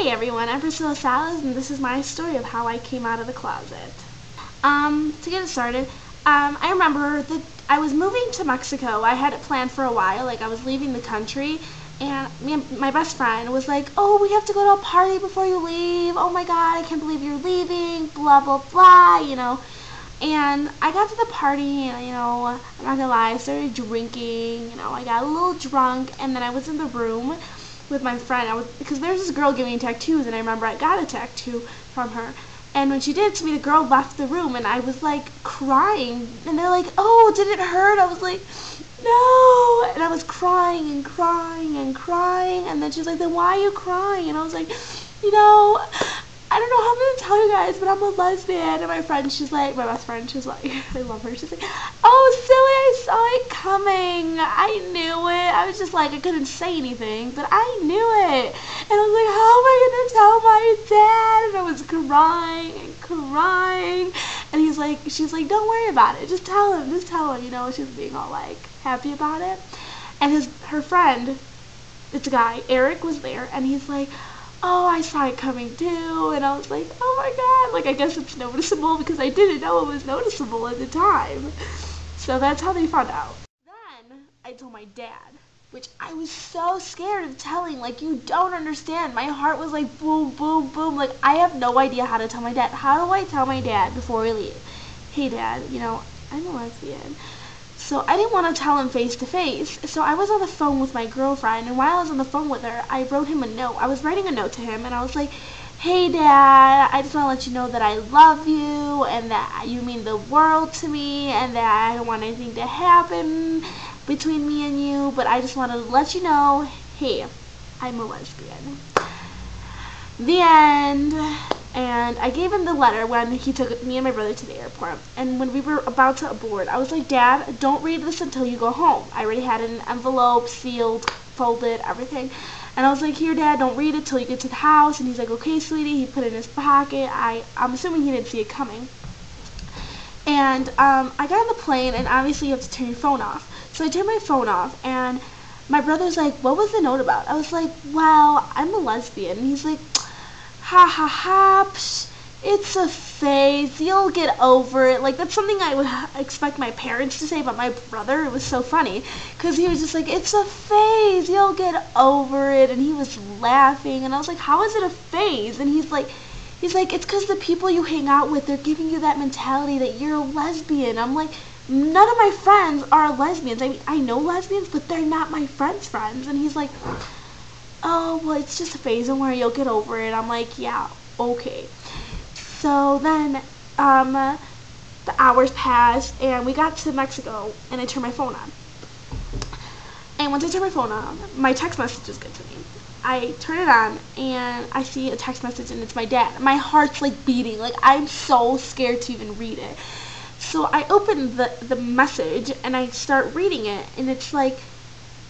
Hey everyone, I'm Priscilla Salas, and this is my story of how I came out of the closet. To get it started, I remember that I was moving to Mexico. I had it planned for a while, like I was leaving the country, and my best friend was like, oh, we have to go to a party before you leave. Oh my god, I can't believe you're leaving, blah, blah, blah, And I got to the party, and, I'm not gonna lie, I started drinking, I got a little drunk, and then I was in the room with my friend. Because there's this girl giving tattoos, and I remember I got a tattoo from her. And when she did it to me, the girl left the room, and I was like crying. And they're like, "Oh, did it hurt?" I was like, "No," and I was crying and crying and crying. And then she's like, "Then why are you crying?" And I was like, I don't know how I'm going to tell you guys, but I'm a lesbian. And my best friend, she's like, I love her. She's like, "Oh, silly, I saw it coming. I knew it." I was just like, I couldn't say anything, but I knew it. And I was like, how am I going to tell my dad? And I was crying and crying. And she's like, "Don't worry about it. Just tell him. She was being all like happy about it. And her friend, it's a guy, Eric, was there, and he's like, "Oh, I saw it coming too." And I was like, oh my god, like I guess it's noticeable, because I didn't know it was noticeable at the time. So that's how they found out. Then I told my dad, which I was so scared of telling. Like, you don't understand. My heart was like boom, boom, boom. Like, I have no idea how to tell my dad. How do I tell my dad before we leave? Hey dad, I'm a lesbian. So I didn't want to tell him face to face. So I was on the phone with my girlfriend, and while I was on the phone with her, I wrote him a note. I was writing a note to him, and I was like, "Hey Dad, I just want to let you know that I love you, and that you mean the world to me, and that I don't want anything to happen between me and you, but I just wanted to let you know, hey, I'm a lesbian." The end. And I gave him the letter when he took me and my brother to the airport. And when we were about to board, I was like, "Dad, don't read this until you go home." I already had an envelope, sealed, folded, everything. And I was like, "Here, Dad, don't read it till you get to the house." And he's like, "Okay, sweetie." He put it in his pocket. I'm assuming he didn't see it coming. And I got on the plane, and obviously you have to turn your phone off. So I turned my phone off, and my brother's like, "What was the note about?" I was like, "Well, I'm a lesbian." And he's like, "Ha ha ha, psh, it's a phase, you'll get over it." Like, that's something I would expect my parents to say about my brother. It was so funny, because he was just like, "It's a phase, you'll get over it." And he was laughing, and I was like, "How is it a phase?" And he's like, "It's because the people you hang out with, they're giving you that mentality that you're a lesbian." I'm like, "None of my friends are lesbians. I mean, I know lesbians, but they're not my friends' friends." And he's like, "Oh, well, it's just a phase, don't worry, you'll get over it." I'm like, "Yeah, okay." So then, the hours passed, and we got to Mexico, and I turned my phone on. And once I turned my phone on, my text messages get to me. I turn it on, and I see a text message, and it's my dad. My heart's, like, beating. Like, I'm so scared to even read it. So I open the message, and I start reading it, and it's like,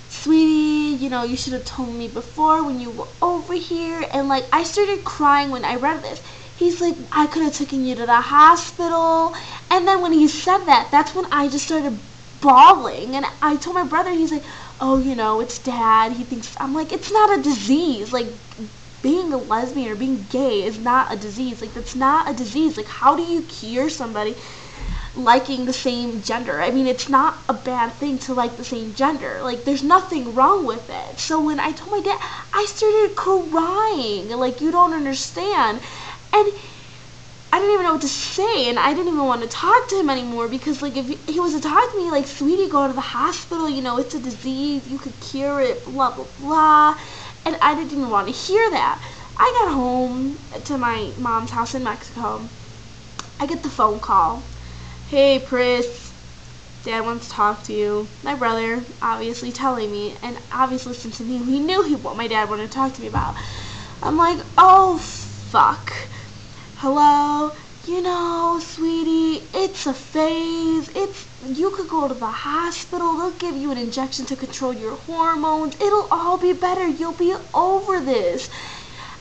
"Sweetie, you should have told me before when you were over here." And, like, I started crying when I read this. He's like, "I could have taken you to the hospital." And then when he said that, that's when I just started bawling. And I told my brother, he's like, "Oh, it's Dad. He thinks," I'm like, "It's not a disease. Like, being a lesbian or being gay is not a disease. Like, that's not a disease. Like, how do you cure somebody liking the same gender? I mean, it's not a bad thing to like the same gender. Like, there's nothing wrong with it." So when I told my dad, I started crying. Like, you don't understand. And I didn't even know what to say, and I didn't even want to talk to him anymore, because, like, if he was to talk to me, like, "Sweetie, go to the hospital, it's a disease, you could cure it, blah, blah, blah." And I didn't even want to hear that. I got home to my mom's house in Mexico. I get the phone call. "Hey, Pris, Dad wants to talk to you." My brother, obviously, telling me, and obviously since he knew what my dad wanted to talk to me about. I'm like, "Oh, fuck. Hello? Sweetie, it's a phase. You could go to the hospital. They'll give you an injection to control your hormones. It'll all be better. You'll be over this."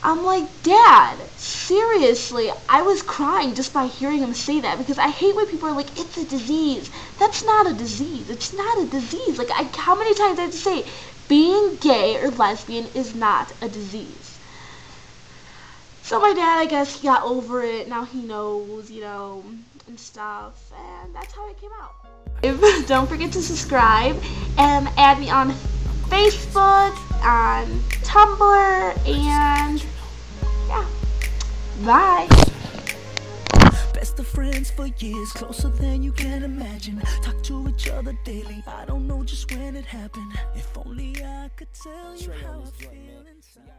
I'm like, "Dad, seriously?" I was crying just by hearing him say that, because I hate when people are like, "It's a disease." That's not a disease. It's not a disease. Like, how many times I have to say, being gay or lesbian is not a disease. So my dad, I guess he got over it. Now he knows, and stuff. And that's how it came out. Don't forget to subscribe and add me on Facebook, on Tumblr, and yeah. Bye. Best of friends for years, closer than you can imagine. Talk to each other daily, I don't know just when it happened. If only I could tell you how I feel inside.